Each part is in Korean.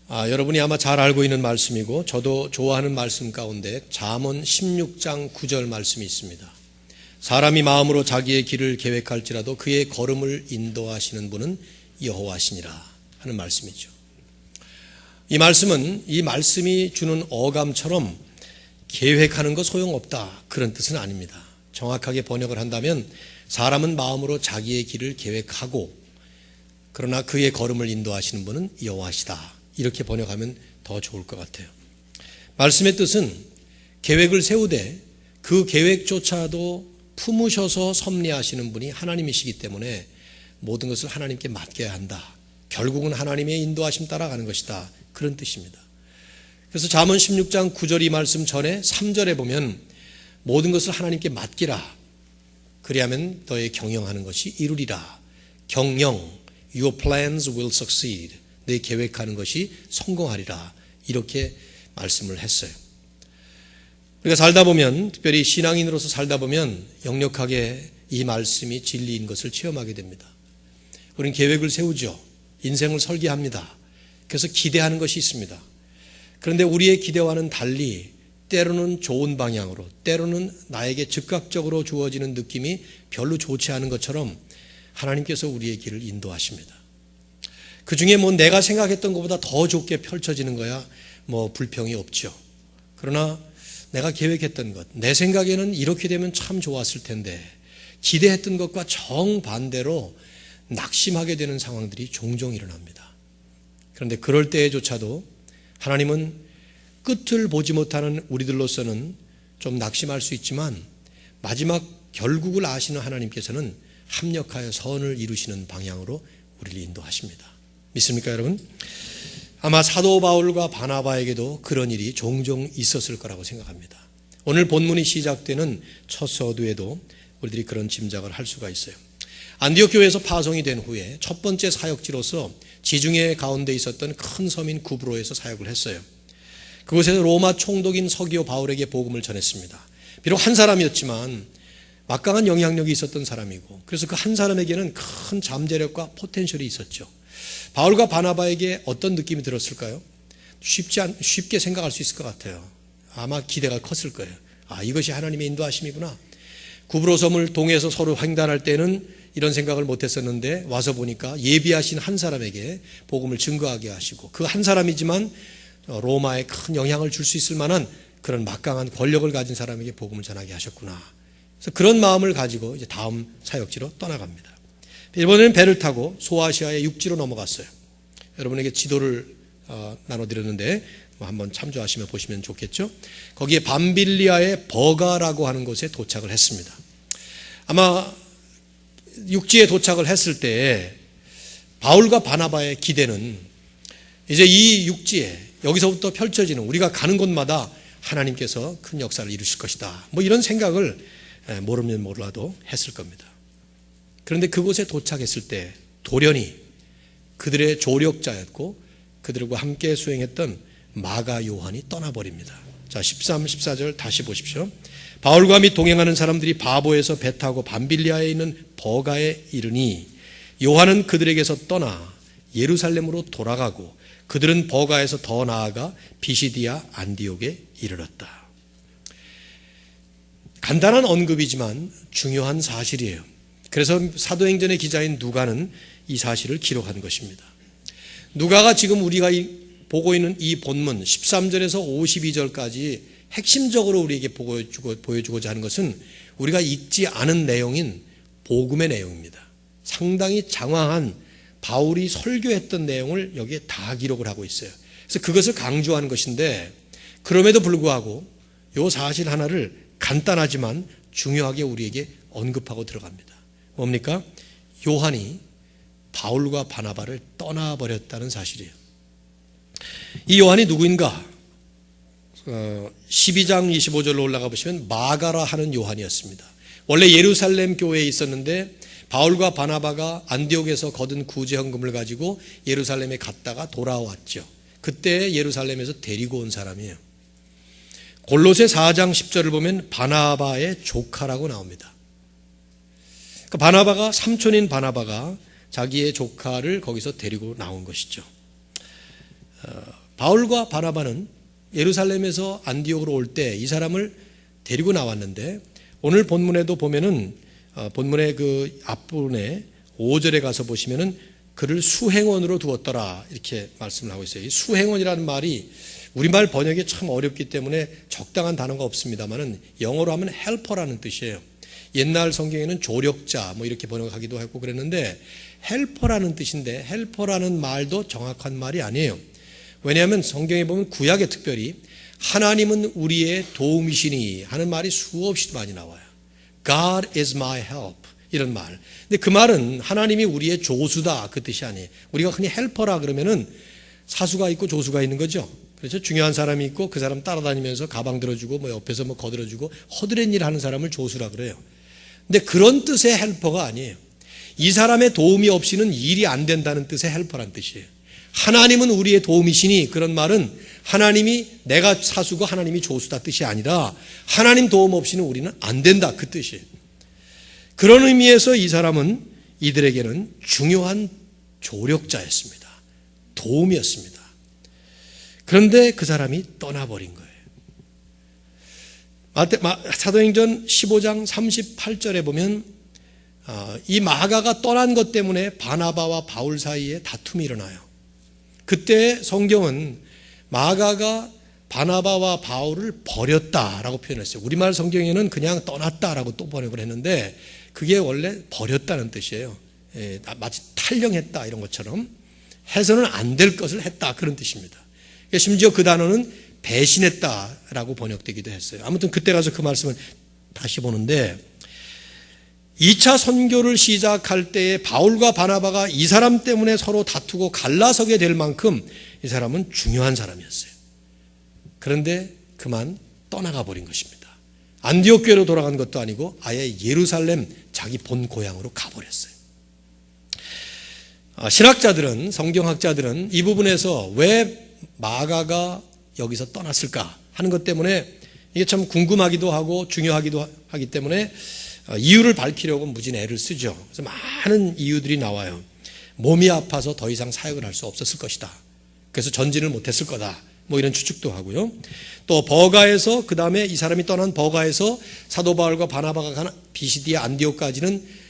여러분이 아마 잘 알고 있는 말씀이고 저도 좋아하는 말씀 가운데 잠언 16장 9절 말씀이 있습니다. 사람이 마음으로 자기의 길을 계획할지라도 그의 걸음을 인도하시는 분은 여호와시니라 하는 말씀이죠. 이 말씀은 이 말씀이 주는 어감처럼 계획하는 거 소용없다 그런 뜻은 아닙니다. 정확하게 번역을 한다면 사람은 마음으로 자기의 길을 계획하고 그러나 그의 걸음을 인도하시는 분은 여호와시다. 이렇게 번역하면 더 좋을 것 같아요. 말씀의 뜻은 계획을 세우되 그 계획조차도 품으셔서 섭리하시는 분이 하나님이시기 때문에 모든 것을 하나님께 맡겨야 한다. 결국은 하나님의 인도하심 따라 가는 것이다. 그런 뜻입니다. 그래서 잠언 16장 9절 이 말씀 전에 3절에 보면 모든 것을 하나님께 맡기라. 그리하면 너의 경영하는 것이 이루리라. 경영, your plans will succeed. 내 계획하는 것이 성공하리라. 이렇게 말씀을 했어요. 우리가 살다 보면, 특별히 신앙인으로서 살다 보면 역력하게 이 말씀이 진리인 것을 체험하게 됩니다. 우리는 계획을 세우죠. 인생을 설계합니다. 그래서 기대하는 것이 있습니다. 그런데 우리의 기대와는 달리 때로는 좋은 방향으로, 때로는 나에게 즉각적으로 주어지는 느낌이 별로 좋지 않은 것처럼 하나님께서 우리의 길을 인도하십니다. 그 중에 내가 생각했던 것보다 더 좋게 펼쳐지는 거야 불평이 없죠. 그러나 내가 계획했던 것, 내 생각에는 이렇게 되면 참 좋았을 텐데 기대했던 것과 정반대로 낙심하게 되는 상황들이 종종 일어납니다. 그런데 그럴 때조차도 하나님은 끝을 보지 못하는 우리들로서는 좀 낙심할 수 있지만 마지막 결국을 아시는 하나님께서는 합력하여 선을 이루시는 방향으로 우리를 인도하십니다. 믿습니까, 여러분? 아마 사도 바울과 바나바에게도 그런 일이 종종 있었을 거라고 생각합니다. 오늘 본문이 시작되는 첫 서두에도 우리들이 그런 짐작을 할 수가 있어요. 안디옥 교회에서 파송이 된 후에 첫 번째 사역지로서 지중해 가운데 있었던 큰 섬인 구브로에서 사역을 했어요. 그곳에서 로마 총독인 서기오 바울에게 복음을 전했습니다. 비록 한 사람이었지만 막강한 영향력이 있었던 사람이고, 그래서 그 한 사람에게는 큰 잠재력과 포텐셜이 있었죠. 바울과 바나바에게 어떤 느낌이 들었을까요? 쉽게 생각할 수 있을 것 같아요. 아마 기대가 컸을 거예요. 이것이 하나님의 인도하심이구나. 구브로 섬을 동해서 서로 횡단할 때는 이런 생각을 못했었는데 와서 보니까 예비하신 한 사람에게 복음을 증거하게 하시고, 그 한 사람이지만 로마에 큰 영향을 줄 수 있을 만한 그런 막강한 권력을 가진 사람에게 복음을 전하게 하셨구나. 그래서 그런 마음을 가지고 이제 다음 사역지로 떠나갑니다. 이번에는 배를 타고 소아시아의 육지로 넘어갔어요. 여러분에게 지도를 나눠드렸는데 한번 참조하시면 보시면 좋겠죠. 거기에 밤빌리아의 버가라고 하는 곳에 도착을 했습니다. 아마 육지에 도착을 했을 때 바울과 바나바의 기대는 이제 이 육지에 여기서부터 펼쳐지는 우리가 가는 곳마다 하나님께서 큰 역사를 이루실 것이다. 이런 생각을 모르면 몰라도 했을 겁니다. 그런데 그곳에 도착했을 때 돌연히 그들의 조력자였고 그들과 함께 수행했던 마가 요한이 떠나버립니다. 자, 13, 14절 다시 보십시오. 바울과 및 동행하는 사람들이 바보에서 배 타고 밤빌리아에 있는 버가에 이르니 요한은 그들에게서 떠나 예루살렘으로 돌아가고 그들은 버가에서 더 나아가 비시디아 안디옥에 이르렀다. 간단한 언급이지만 중요한 사실이에요. 그래서 사도행전의 기자인 누가는 이 사실을 기록한 것입니다. 누가가 지금 우리가 보고 있는 이 본문 13절에서 52절까지 핵심적으로 우리에게 보여주고자 하는 것은 우리가 읽지 않은 내용인 복음의 내용입니다. 상당히 장황한 바울이 설교했던 내용을 여기에 다 기록을 하고 있어요. 그래서 그것을 강조하는 것인데, 그럼에도 불구하고 이 사실 하나를 간단하지만 중요하게 우리에게 언급하고 들어갑니다. 뭡니까? 요한이 바울과 바나바를 떠나버렸다는 사실이에요. 이 요한이 누구인가? 12장 25절로 올라가 보시면 마가라 하는 요한이었습니다. 원래 예루살렘 교회에 있었는데 바울과 바나바가 안디옥에서 거둔 구제 헌금을 가지고 예루살렘에 갔다가 돌아왔죠. 그때 예루살렘에서 데리고 온 사람이에요. 골로새 4장 10절을 보면 바나바의 조카라고 나옵니다. 그러니까 바나바가 삼촌인 바나바가 자기의 조카를 거기서 데리고 나온 것이죠. 바울과 바나바는 예루살렘에서 안디옥으로 올 때 이 사람을 데리고 나왔는데 오늘 본문에도 보면은 본문의 그 앞부분에 5절에 가서 보시면은 그를 수행원으로 두었더라 이렇게 말씀을 하고 있어요. 이 수행원이라는 말이 우리말 번역이 참 어렵기 때문에 적당한 단어가 없습니다만은 영어로 하면 헬퍼라는 뜻이에요. 옛날 성경에는 조력자 뭐 이렇게 번역하기도 하고 그랬는데 헬퍼라는 뜻인데 헬퍼라는 말도 정확한 말이 아니에요. 왜냐하면 성경에 보면 구약에 특별히 하나님은 우리의 도움이시니 하는 말이 수없이 많이 나와요. God is my help 이런 말. 근데 그 말은 하나님이 우리의 조수다 그 뜻이 아니에요. 우리가 흔히 헬퍼라 그러면은 사수가 있고 조수가 있는 거죠. 그렇죠. 중요한 사람이 있고 그 사람 따라다니면서 가방 들어주고 뭐 옆에서 뭐 거들어주고 허드렛 일 하는 사람을 조수라 그래요. 근데 그런 뜻의 헬퍼가 아니에요. 이 사람의 도움이 없이는 일이 안 된다는 뜻의 헬퍼란 뜻이에요. 하나님은 우리의 도움이시니 그런 말은 하나님이 내가 사수고 하나님이 조수다 뜻이 아니라 하나님 도움 없이는 우리는 안 된다 그 뜻이에요. 그런 의미에서 이 사람은 이들에게는 중요한 조력자였습니다. 도움이었습니다. 그런데 그 사람이 떠나버린 거예요. 사도행전 15장 38절에 보면 이 마가가 떠난 것 때문에 바나바와 바울 사이에 다툼이 일어나요. 그때 성경은 마가가 바나바와 바울을 버렸다라고 표현했어요. 우리말 성경에는 그냥 떠났다라고 또 번역을 했는데 그게 원래 버렸다는 뜻이에요. 마치 탈령했다 이런 것처럼 해서는 안 될 것을 했다 그런 뜻입니다. 심지어 그 단어는 배신했다라고 번역되기도 했어요. 아무튼 그때 가서 그 말씀을 다시 보는데 2차 선교를 시작할 때에 바울과 바나바가 이 사람 때문에 서로 다투고 갈라서게 될 만큼 이 사람은 중요한 사람이었어요. 그런데 그만 떠나가 버린 것입니다. 안디옥 교회로 돌아간 것도 아니고 아예 예루살렘 자기 본 고향으로 가버렸어요. 신학자들은 성경학자들은 이 부분에서 왜 마가가 여기서 떠났을까 하는 것 때문에 이게 참 궁금하기도 하고 중요하기도 하기 때문에 이유를 밝히려고 무진 애를 쓰죠. 그래서 많은 이유들이 나와요. 몸이 아파서 더 이상 사역을 할 수 없었을 것이다. 그래서 전진을 못했을 거다. 뭐 이런 추측도 하고요. 또 버가에서 그 다음에 이 사람이 떠난 버가에서 사도 바울과 바나바가 간 비시디아 안디옥까지는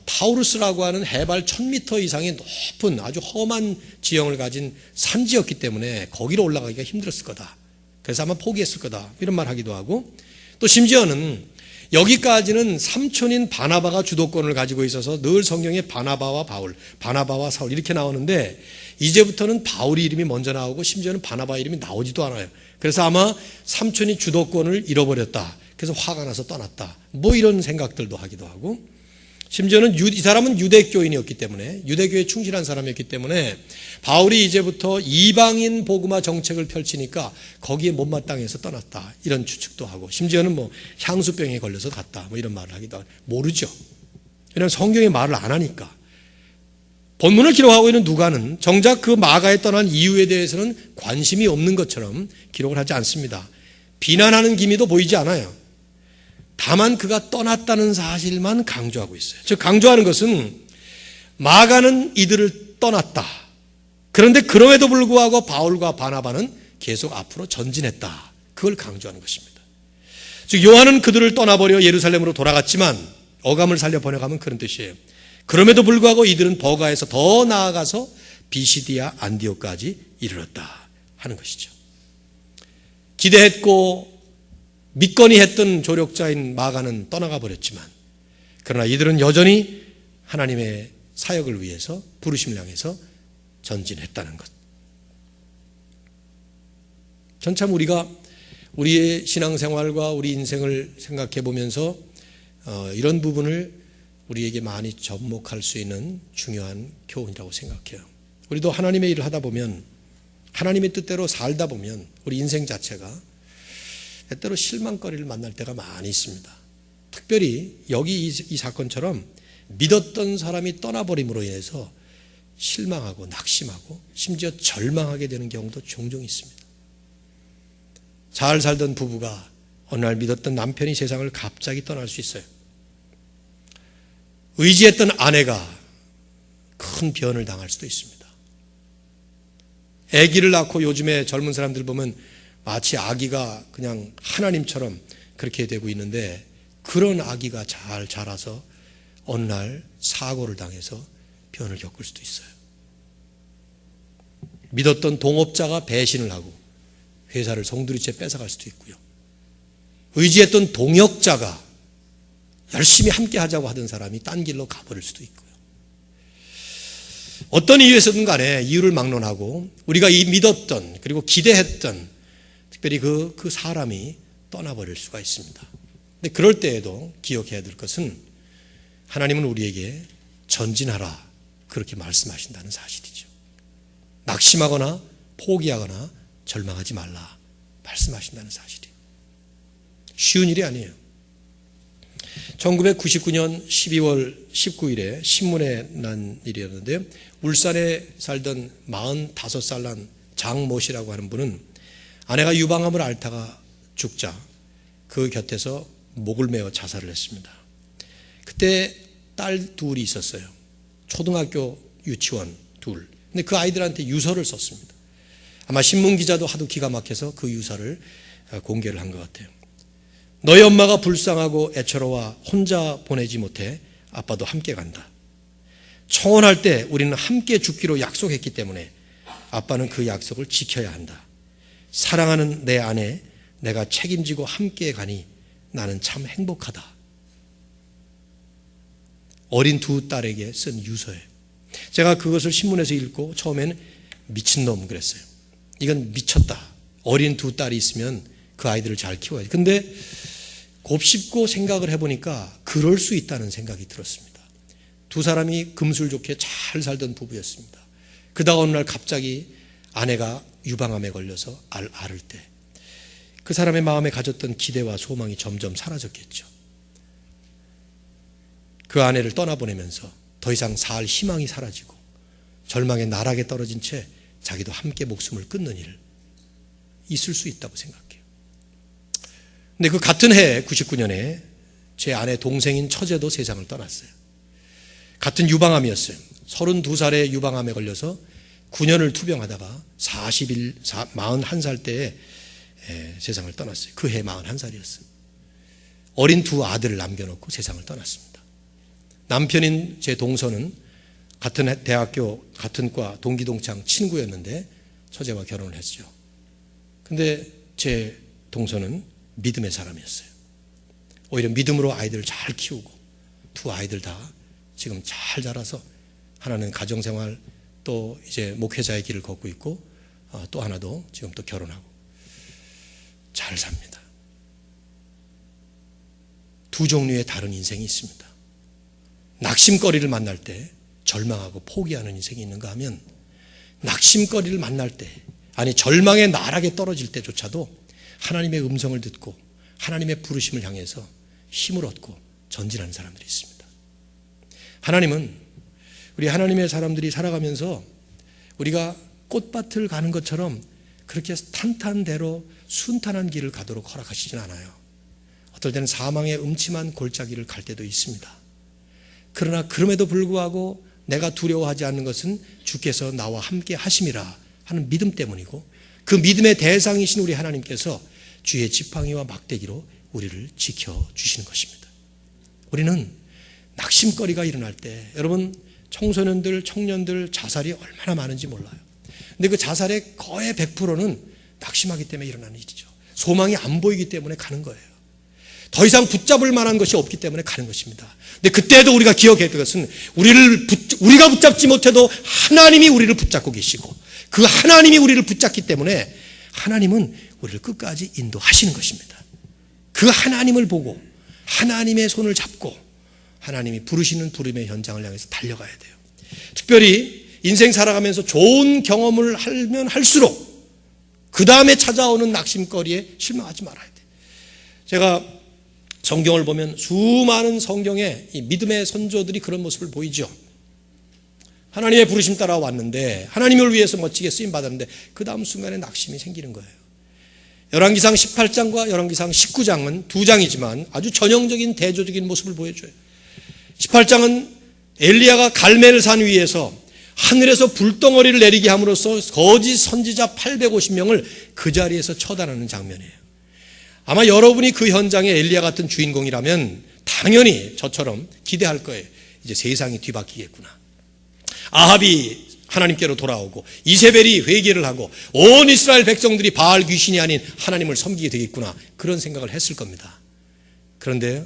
타우루스라고 하는 해발 1000m 이상의 높은 아주 험한 지형을 가진 산지였기 때문에 거기로 올라가기가 힘들었을 거다. 그래서 아마 포기했을 거다. 이런 말 하기도 하고 또 심지어는 여기까지는 삼촌인 바나바가 주도권을 가지고 있어서 늘 성경에 바나바와 바울, 바나바와 사울 이렇게 나오는데 이제부터는 바울이 이름이 먼저 나오고 심지어는 바나바 이름이 나오지도 않아요. 그래서 아마 삼촌이 주도권을 잃어버렸다. 그래서 화가 나서 떠났다. 뭐 이런 생각들도 하기도 하고 심지어는 이 사람은 유대교인이었기 때문에 유대교에 충실한 사람이었기 때문에 바울이 이제부터 이방인 복음화 정책을 펼치니까 거기에 못마땅해서 떠났다. 이런 추측도 하고 심지어는 뭐 향수병에 걸려서 갔다. 뭐 이런 말을 하기도 하고 모르죠. 왜냐하면 성경의 말을 안 하니까. 본문을 기록하고 있는 누가는 정작 그 마가에 떠난 이유에 대해서는 관심이 없는 것처럼 기록을 하지 않습니다. 비난하는 기미도 보이지 않아요. 다만 그가 떠났다는 사실만 강조하고 있어요. 즉 강조하는 것은 마가는 이들을 떠났다. 그런데 그럼에도 불구하고 바울과 바나바는 계속 앞으로 전진했다. 그걸 강조하는 것입니다. 즉 요한은 그들을 떠나버려 예루살렘으로 돌아갔지만 어감을 살려 번역하면 그런 뜻이에요. 그럼에도 불구하고 이들은 버가에서 더 나아가서 비시디아 안디옥까지 이르렀다 하는 것이죠. 기대했고 믿거니 했던 조력자인 마가는 떠나가 버렸지만 그러나 이들은 여전히 하나님의 사역을 위해서 부르심을 향해서 전진했다는 것. 전 참 우리가 우리의 신앙생활과 우리 인생을 생각해 보면서 이런 부분을 우리에게 많이 접목할 수 있는 중요한 교훈이라고 생각해요. 우리도 하나님의 일을 하다 보면 하나님의 뜻대로 살다 보면 우리 인생 자체가 때때로 실망거리를 만날 때가 많이 있습니다. 특별히 여기 이 사건처럼 믿었던 사람이 떠나버림으로 인해서 실망하고 낙심하고 심지어 절망하게 되는 경우도 종종 있습니다. 잘 살던 부부가 어느 날 믿었던 남편이 세상을 갑자기 떠날 수 있어요. 의지했던 아내가 큰 변을 당할 수도 있습니다. 아기를 낳고 요즘에 젊은 사람들 보면 마치 아기가 그냥 하나님처럼 그렇게 되고 있는데, 그런 아기가 잘 자라서 어느 날 사고를 당해서 변을 겪을 수도 있어요. 믿었던 동업자가 배신을 하고 회사를 송두리째 뺏어갈 수도 있고요. 의지했던 동역자가 열심히 함께 하자고 하던 사람이 딴 길로 가버릴 수도 있고요. 어떤 이유에서든 간에 이유를 막론하고 우리가 믿었던 그리고 기대했던 특별히 그 사람이 떠나버릴 수가 있습니다. 근데 그럴 때에도 기억해야 될 것은 하나님은 우리에게 전진하라 그렇게 말씀하신다는 사실이죠. 낙심하거나 포기하거나 절망하지 말라 말씀하신다는 사실이에요. 쉬운 일이 아니에요. 1999년 12월 19일에 신문에 난 일이었는데, 울산에 살던 45살 난 장모 씨라고 하는 분은 아내가 유방암을 앓다가 죽자 그 곁에서 목을 메어 자살을 했습니다. 그때 딸 둘이 있었어요. 초등학교 유치원 둘. 근데 그 아이들한테 유서를 썼습니다. 아마 신문기자도 하도 기가 막혀서 그 유서를 공개를 한 것 같아요. 너희 엄마가 불쌍하고 애처로워 혼자 보내지 못해 아빠도 함께 간다. 청혼할 때 우리는 함께 죽기로 약속했기 때문에 아빠는 그 약속을 지켜야 한다. 사랑하는 내 아내, 내가 책임지고 함께 가니 나는 참 행복하다. 어린 두 딸에게 쓴 유서예요. 제가 그것을 신문에서 읽고 처음에는 미친놈 그랬어요. 이건 미쳤다. 어린 두 딸이 있으면 그 아이들을 잘 키워야지. 근데 곱씹고 생각을 해보니까 그럴 수 있다는 생각이 들었습니다. 두 사람이 금술 좋게 잘 살던 부부였습니다. 그러다가 어느 날 갑자기 아내가 유방암에 걸려서 앓을 때 그 사람의 마음에 가졌던 기대와 소망이 점점 사라졌겠죠. 그 아내를 떠나보내면서 더 이상 살 희망이 사라지고 절망의 나락에 떨어진 채 자기도 함께 목숨을 끊는 일 있을 수 있다고 생각해요. 근데 그 같은 해 99년에 제 아내 동생인 처제도 세상을 떠났어요. 같은 유방암이었어요. 32살에 유방암에 걸려서 9년을 투병하다가 41살 때에 세상을 떠났어요. 그 해 41살이었어요. 어린 두 아들을 남겨놓고 세상을 떠났습니다. 남편인 제 동서는 같은 대학교, 같은 과, 동기동창 친구였는데 처제와 결혼을 했죠. 근데 제 동서는 믿음의 사람이었어요. 오히려 믿음으로 아이들을 잘 키우고 두 아이들 다 지금 잘 자라서 하나는 가정생활 또 이제 목회자의 길을 걷고 있고 또 하나도 지금 또 결혼하고 잘 삽니다. 두 종류의 다른 인생이 있습니다. 낙심거리를 만날 때 절망하고 포기하는 인생이 있는가 하면, 낙심거리를 만날 때, 아니 절망의 나락에 떨어질 때조차도 하나님의 음성을 듣고 하나님의 부르심을 향해서 힘을 얻고 전진하는 사람들이 있습니다. 하나님은 우리 하나님의 사람들이 살아가면서 우리가 꽃밭을 가는 것처럼 그렇게 탄탄대로 순탄한 길을 가도록 허락하시진 않아요. 어떨 때는 사망의 음침한 골짜기를 갈 때도 있습니다. 그러나 그럼에도 불구하고 내가 두려워하지 않는 것은 주께서 나와 함께 하심이라 하는 믿음 때문이고, 그 믿음의 대상이신 우리 하나님께서 주의 지팡이와 막대기로 우리를 지켜주시는 것입니다. 우리는 낙심거리가 일어날 때, 여러분 청소년들, 청년들 자살이 얼마나 많은지 몰라요. 근데 그 자살의 거의 100%는 낙심하기 때문에 일어나는 일이죠. 소망이 안 보이기 때문에 가는 거예요. 더 이상 붙잡을 만한 것이 없기 때문에 가는 것입니다. 근데 그때도 우리가 기억해야 될 것은 우리가 붙잡지 못해도 하나님이 우리를 붙잡고 계시고, 그 하나님이 우리를 붙잡기 때문에 하나님은 우리를 끝까지 인도하시는 것입니다. 그 하나님을 보고 하나님의 손을 잡고 하나님이 부르시는 부름의 현장을 향해서 달려가야 돼요. 특별히 인생 살아가면서 좋은 경험을 하면 할수록 그 다음에 찾아오는 낙심거리에 실망하지 말아야 돼요. 제가 성경을 보면 수많은 성경에 이 믿음의 선조들이 그런 모습을 보이죠. 하나님의 부르심 따라 왔는데, 하나님을 위해서 멋지게 쓰임 받았는데 그 다음 순간에 낙심이 생기는 거예요. 열왕기상 18장과 열왕기상 19장은 두 장이지만 아주 전형적인 대조적인 모습을 보여줘요. 18장은 엘리야가 갈멜산 위에서 하늘에서 불덩어리를 내리게 함으로써 거짓 선지자 850명을 그 자리에서 처단하는 장면이에요. 아마 여러분이 그 현장에 엘리야 같은 주인공이라면 당연히 저처럼 기대할 거예요. 이제 세상이 뒤바뀌겠구나. 아합이 하나님께로 돌아오고 이세벨이 회개를 하고 온 이스라엘 백성들이 바알 귀신이 아닌 하나님을 섬기게 되겠구나. 그런 생각을 했을 겁니다. 그런데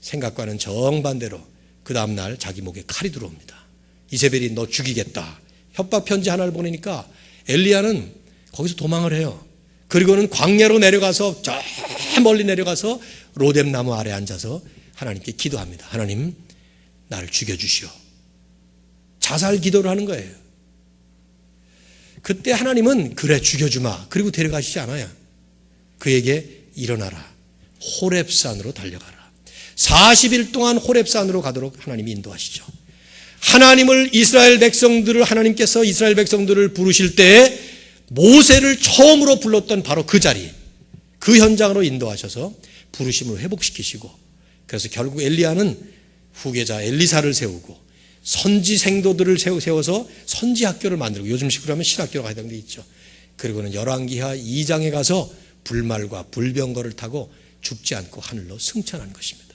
생각과는 정반대로 그 다음날 자기 목에 칼이 들어옵니다. 이세벨이 너 죽이겠다. 협박 편지 하나를 보내니까 엘리야는 거기서 도망을 해요. 그리고는 광야로 내려가서 저 멀리 내려가서 로뎀 나무 아래 앉아서 하나님께 기도합니다. 하나님, 나를 죽여주시오. 자살 기도를 하는 거예요. 그때 하나님은 그래 죽여주마. 그리고 데려가시지 않아요. 그에게 일어나라. 호렙산으로 달려가라. 40일 동안 호렙산으로 가도록 하나님이 인도하시죠. 하나님을 하나님께서 이스라엘 백성들을 부르실 때 모세를 처음으로 불렀던 바로 그 자리, 그 현장으로 인도하셔서 부르심을 회복시키시고, 그래서 결국 엘리야는 후계자 엘리사를 세우고 선지 생도들을 세워서 선지 학교를 만들고, 요즘식으로 하면 신학교로 가야 되는 게 있죠. 그리고는 열왕기하 2장에 가서 불말과 불병거를 타고 죽지 않고 하늘로 승천한 것입니다.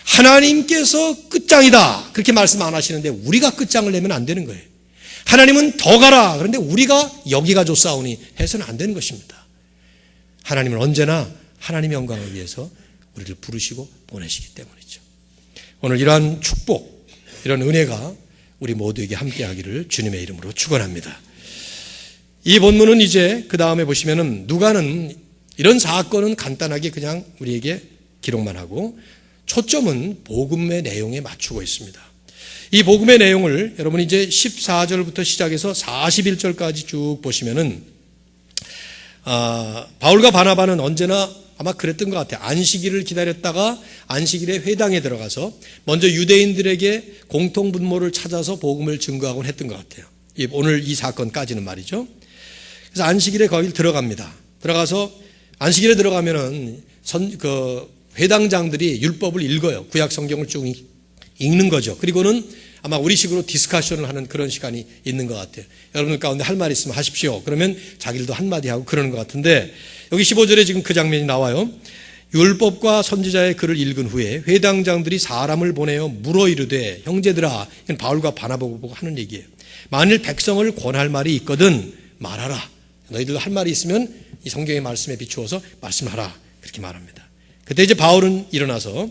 하나님께서 끝장이다 그렇게 말씀 안 하시는데 우리가 끝장을 내면 안 되는 거예요. 하나님은 더 가라 그런데 우리가 여기가 좋사오니 해서는 안 되는 것입니다. 하나님은 언제나 하나님의 영광을 위해서 우리를 부르시고 보내시기 때문이죠. 오늘 이러한 축복, 이런 은혜가 우리 모두에게 함께하기를 주님의 이름으로 축원합니다. 이 본문은 이제 그 다음에 보시면은 누가는 이런 사건은 간단하게 그냥 우리에게 기록만 하고 초점은 복음의 내용에 맞추고 있습니다. 이 복음의 내용을 여러분이 이제 14절부터 시작해서 41절까지 쭉 보시면은 바울과 바나바는 언제나 아마 그랬던 것 같아요. 안식일을 기다렸다가 안식일에 회당에 들어가서 먼저 유대인들에게 공통분모를 찾아서 복음을 증거하곤 했던 것 같아요. 오늘 이 사건까지는 말이죠. 그래서 안식일에 거기 들어갑니다. 들어가서 안식일에 들어가면은 회당장들이 율법을 읽어요. 구약 성경을 쭉 읽는 거죠. 그리고는 아마 우리식으로 디스커션을 하는 그런 시간이 있는 것 같아요. 여러분들 가운데 할 말 있으면 하십시오. 그러면 자기들도 한마디 하고 그러는 것 같은데, 여기 15절에 지금 그 장면이 나와요. 율법과 선지자의 글을 읽은 후에 회당장들이 사람을 보내어 물어 이르되, 형제들아, 이건 바울과 바나바를 보고 하는 얘기예요. 만일 백성을 권할 말이 있거든 말하라. 너희들 할 말이 있으면 이 성경의 말씀에 비추어서 말씀하라. 그렇게 말합니다. 그때 이제 바울은 일어나서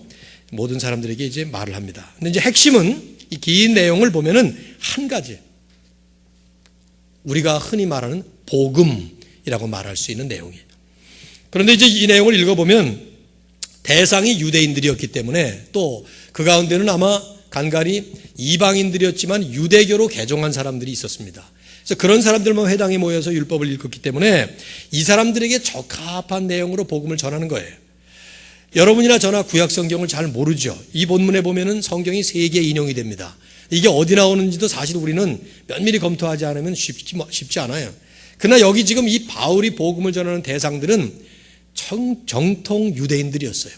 모든 사람들에게 이제 말을 합니다. 근데 이제 핵심은 이 긴 내용을 보면은 한 가지, 우리가 흔히 말하는 복음이라고 말할 수 있는 내용이에요. 그런데 이제 이 내용을 읽어보면 대상이 유대인들이었기 때문에 또 그 가운데는 아마 간간히 이방인들이었지만 유대교로 개종한 사람들이 있었습니다. 그래서 그런 사람들만 회당에 모여서 율법을 읽었기 때문에 이 사람들에게 적합한 내용으로 복음을 전하는 거예요. 여러분이나 저나 구약 성경을 잘 모르죠. 이 본문에 보면은 성경이 3개 인용이 됩니다. 이게 어디 나오는지도 사실 우리는 면밀히 검토하지 않으면 쉽지 않아요. 그러나 여기 지금 이 바울이 복음을 전하는 대상들은 정통 유대인들이었어요.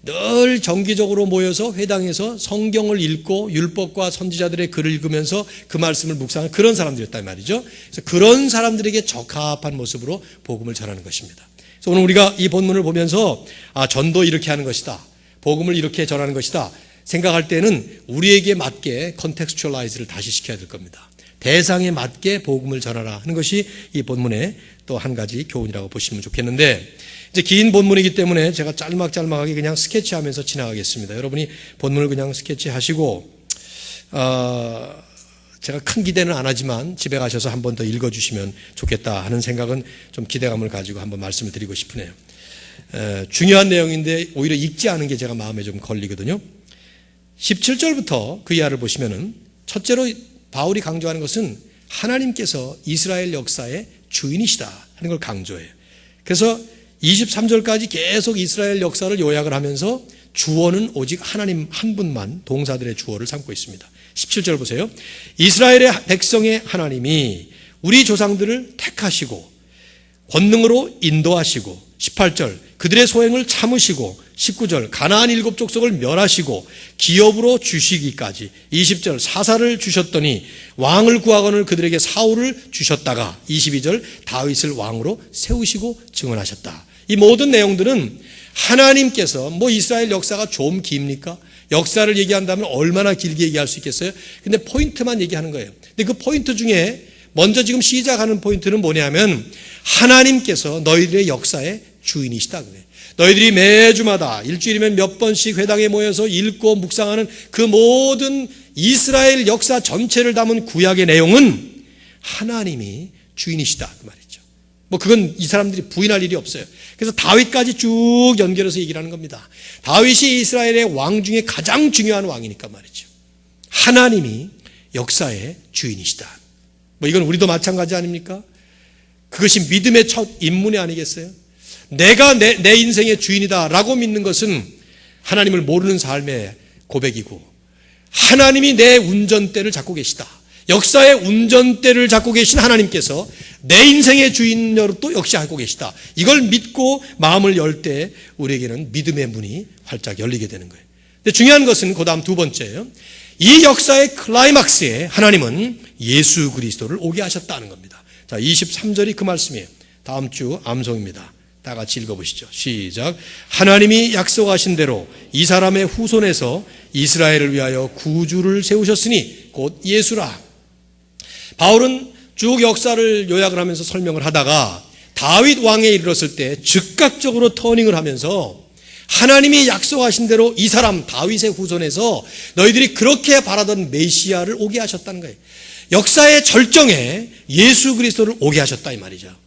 늘 정기적으로 모여서 회당에서 성경을 읽고 율법과 선지자들의 글을 읽으면서 그 말씀을 묵상하는 그런 사람들이었단 말이죠. 그래서 그런 사람들에게 적합한 모습으로 복음을 전하는 것입니다. 그래서 오늘 우리가 이 본문을 보면서 전도 이렇게 하는 것이다, 복음을 이렇게 전하는 것이다 생각할 때는 우리에게 맞게 컨텍스츄얼라이즈를 다시 시켜야 될 겁니다. 대상에 맞게 복음을 전하라 하는 것이 이 본문의 또 한 가지 교훈이라고 보시면 좋겠는데, 이제 긴 본문이기 때문에 제가 짤막짤막하게 그냥 스케치하면서 지나가겠습니다. 여러분이 본문을 그냥 스케치하시고 제가 큰 기대는 안 하지만 집에 가셔서 한 번 더 읽어주시면 좋겠다 하는 생각은 좀 기대감을 가지고 한번 말씀을 드리고 싶으네요. 중요한 내용인데 오히려 읽지 않은 게 제가 마음에 좀 걸리거든요. 17절부터 그 이하를 보시면은 첫째로 바울이 강조하는 것은 하나님께서 이스라엘 역사의 주인이시다 하는 걸 강조해요. 그래서 23절까지 계속 이스라엘 역사를 요약을 하면서 주어는 오직 하나님 한 분만 동사들의 주어를 삼고 있습니다. 17절 보세요. 이스라엘의 백성의 하나님이 우리 조상들을 택하시고 권능으로 인도하시고, 18절 그들의 소행을 참으시고 19절 가나안 7족속을 멸하시고 기업으로 주시기까지 20절 사사를 주셨더니 왕을 구하거늘 그들에게 사울을 주셨다가 22절 다윗을 왕으로 세우시고 증언하셨다. 이 모든 내용들은 하나님께서 이스라엘 역사가 좀 깁니까? 역사를 얘기한다면 얼마나 길게 얘기할 수 있겠어요? 근데 포인트만 얘기하는 거예요. 근데 그 포인트 중에 먼저 지금 시작하는 포인트는 뭐냐면 하나님께서 너희들의 역사의 주인이시다 그래요. 너희들이 매주마다 일주일이면 몇 번씩 회당에 모여서 읽고 묵상하는 그 모든 이스라엘 역사 전체를 담은 구약의 내용은 하나님이 주인이시다 그 말이죠. 그건 이 사람들이 부인할 일이 없어요. 그래서 다윗까지 쭉 연결해서 얘기를 하는 겁니다. 다윗이 이스라엘의 왕 중에 가장 중요한 왕이니까 말이죠. 하나님이 역사의 주인이시다. 이건 우리도 마찬가지 아닙니까? 그것이 믿음의 첫 입문이 아니겠어요? 내가 내 인생의 주인이다라고 믿는 것은 하나님을 모르는 삶의 고백이고 하나님이 내 운전대를 잡고 계시다. 역사의 운전대를 잡고 계신 하나님께서 내 인생의 주인으로 또 역시 하고 계시다. 이걸 믿고 마음을 열 때 우리에게는 믿음의 문이 활짝 열리게 되는 거예요. 근데 중요한 것은 그 다음 두 번째예요. 이 역사의 클라이막스에 하나님은 예수 그리스도를 오게 하셨다는 겁니다. 자, 23절이 그 말씀이에요. 다음 주 암송입니다. 다 같이 읽어보시죠. 시작. 하나님이 약속하신 대로 이 사람의 후손에서 이스라엘을 위하여 구주를 세우셨으니 곧 예수라. 바울은 쭉 역사를 요약을 하면서 설명을 하다가 다윗 왕에 이르렀을 때 즉각적으로 터닝을 하면서 하나님이 약속하신 대로 이 사람 다윗의 후손에서 너희들이 그렇게 바라던 메시아를 오게 하셨다는 거예요. 역사의 절정에 예수 그리스도를 오게 하셨다 이 말이죠.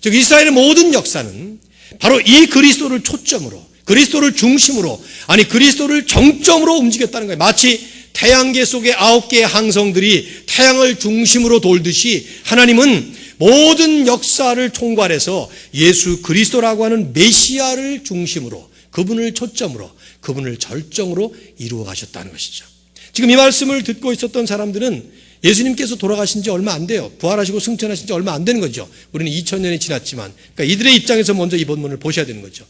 즉 이스라엘의 모든 역사는 바로 이 그리스도를 초점으로 그리스도를 중심으로 아니 그리스도를 정점으로 움직였다는 거예요. 마치 태양계 속의 9개의 항성들이 태양을 중심으로 돌듯이 하나님은 모든 역사를 총괄해서 예수 그리스도라고 하는 메시아를 중심으로 그분을 초점으로 그분을 절정으로 이루어 가셨다는 것이죠. 지금 이 말씀을 듣고 있었던 사람들은 예수님께서 돌아가신 지 얼마 안 돼요. 부활하시고 승천하신 지 얼마 안 되는 거죠. 우리는 2000년이 지났지만 그러니까 이들의 입장에서 먼저 이 본문을 보셔야 되는 거죠.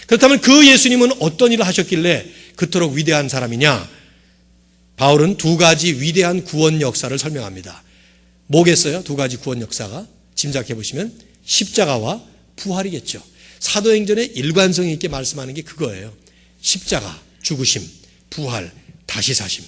그렇다면 그 예수님은 어떤 일을 하셨길래 그토록 위대한 사람이냐? 바울은 두 가지 위대한 구원 역사를 설명합니다. 뭐겠어요? 두 가지 구원 역사가 짐작해 보시면 십자가와 부활이겠죠. 사도행전에 일관성 있게 말씀하는 게 그거예요. 십자가, 죽으심, 부활, 다시 사심.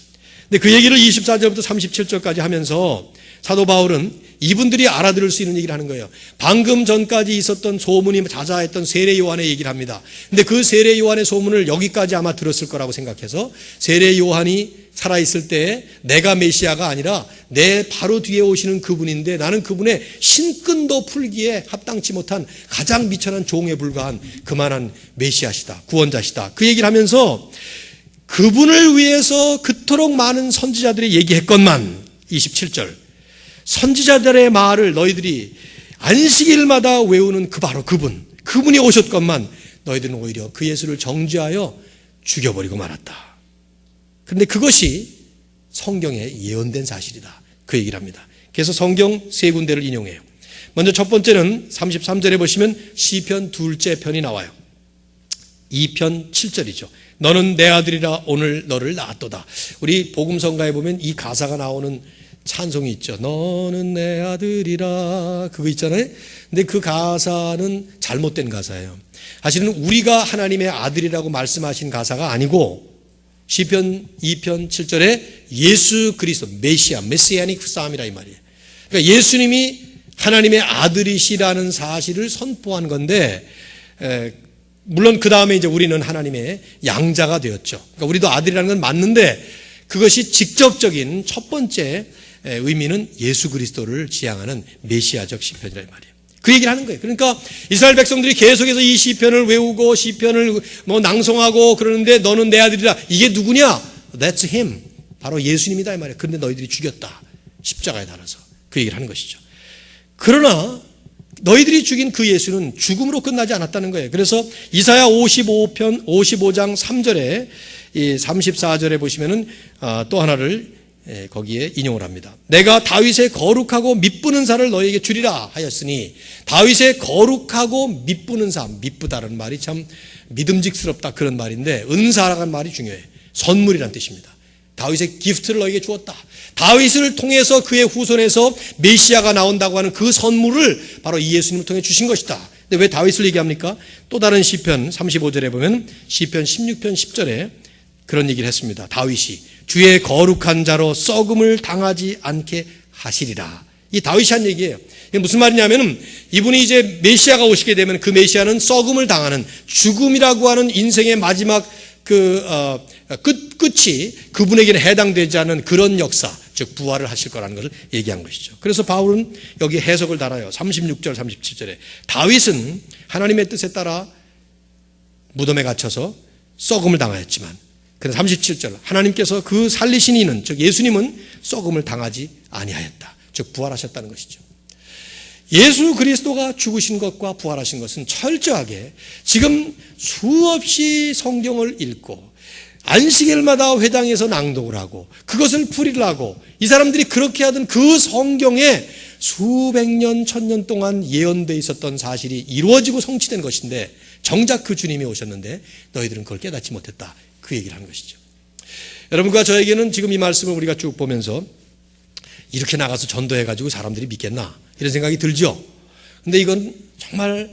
근데 그 얘기를 24절부터 37절까지 하면서 사도 바울은 이분들이 알아들을 수 있는 얘기를 하는 거예요. 방금 전까지 있었던 소문이 자자했던 세례 요한의 얘기를 합니다. 근데 그 세례 요한의 소문을 여기까지 아마 들었을 거라고 생각해서 세례 요한이 살아있을 때 내가 메시아가 아니라 내 바로 뒤에 오시는 그분인데 나는 그분의 신끈도 풀기에 합당치 못한 가장 미천한 종에 불과한 그만한 메시아시다. 구원자시다. 그 얘기를 하면서 그분을 위해서 그토록 많은 선지자들이 얘기했건만 27절 선지자들의 말을 너희들이 안식일마다 외우는 그 바로 그분이 오셨건만 너희들은 오히려 그 예수를 정죄하여 죽여버리고 말았다. 그런데 그것이 성경에 예언된 사실이다. 그 얘기를 합니다. 그래서 성경 세 군데를 인용해요. 먼저 첫 번째는 33절에 보시면 시편 둘째 편이 나와요. 2편 7절이죠. 너는 내 아들이라 오늘 너를 낳았도다. 우리 복음성가에 보면 이 가사가 나오는 찬송이 있죠. 너는 내 아들이라 그거 있잖아요. 근데 그 가사는 잘못된 가사예요. 사실은 우리가 하나님의 아들이라고 말씀하신 가사가 아니고 시편 2편 7절에 예수 그리스도 메시아닉 싸움이라 이 말이에요. 그러니까 예수님이 하나님의 아들이시라는 사실을 선포한 건데 물론 그 다음에 이제 우리는 하나님의 양자가 되었죠. 그러니까 우리도 아들이라는 건 맞는데 그것이 직접적인 첫 번째 의미는 예수 그리스도를 지향하는 메시아적 시편이라 이 말이에요. 그 얘기를 하는 거예요. 그러니까 이스라엘 백성들이 계속해서 이 시편을 외우고 시편을 낭송하고 그러는데 너는 내 아들이라. 이게 누구냐? That's him. 바로 예수님이다 이 말이에요. 그런데 너희들이 죽였다. 십자가에 달아서. 그 얘기를 하는 것이죠. 그러나 너희들이 죽인 그 예수는 죽음으로 끝나지 않았다는 거예요. 그래서 이사야 55장 3절에 이 34절에 보시면은 또 하나를 거기에 인용을 합니다. 내가 다윗의 거룩하고 밑부는 살을 너희에게 주리라 하였으니 다윗의 거룩하고 밑부는 사, 밑부다라는 말이 참 믿음직스럽다 그런 말인데 은사라는 말이 중요해. 선물이란 뜻입니다. 다윗의 기프트를 너에게 주었다. 다윗을 통해서 그의 후손에서 메시아가 나온다고 하는 그 선물을 바로 이 예수님을 통해 주신 것이다. 근데 왜 다윗을 얘기합니까? 또 다른 시편 35절에 보면 시편 16편 10절에 그런 얘기를 했습니다. 다윗이 주의 거룩한 자로 썩음을 당하지 않게 하시리라. 이 다윗이 한 얘기예요. 이게 무슨 말이냐면 이분이 이제 메시아가 오시게 되면 그 메시아는 썩음을 당하는 죽음이라고 하는 인생의 마지막 끝이 그분에게는 해당되지 않는 그런 역사, 즉 부활을 하실 거라는 것을 얘기한 것이죠. 그래서 바울은 여기 해석을 달아요. 36절 37절에 다윗은 하나님의 뜻에 따라 무덤에 갇혀서 썩음을 당하였지만 그래서 37절 하나님께서 그 살리신 이는 즉 예수님은 썩음을 당하지 아니하였다. 즉 부활하셨다는 것이죠. 예수 그리스도가 죽으신 것과 부활하신 것은 철저하게 지금 수없이 성경을 읽고 안식일마다 회당에서 낭독을 하고 그것을 풀이를 하고 이 사람들이 그렇게 하던 그 성경에 수백 년, 천년 동안 예언되어 있었던 사실이 이루어지고 성취된 것인데 정작 그 주님이 오셨는데 너희들은 그걸 깨닫지 못했다. 그 얘기를 하는 것이죠. 여러분과 저에게는 지금 이 말씀을 우리가 쭉 보면서 이렇게 나가서 전도해가지고 사람들이 믿겠나 이런 생각이 들죠. 근데 이건 정말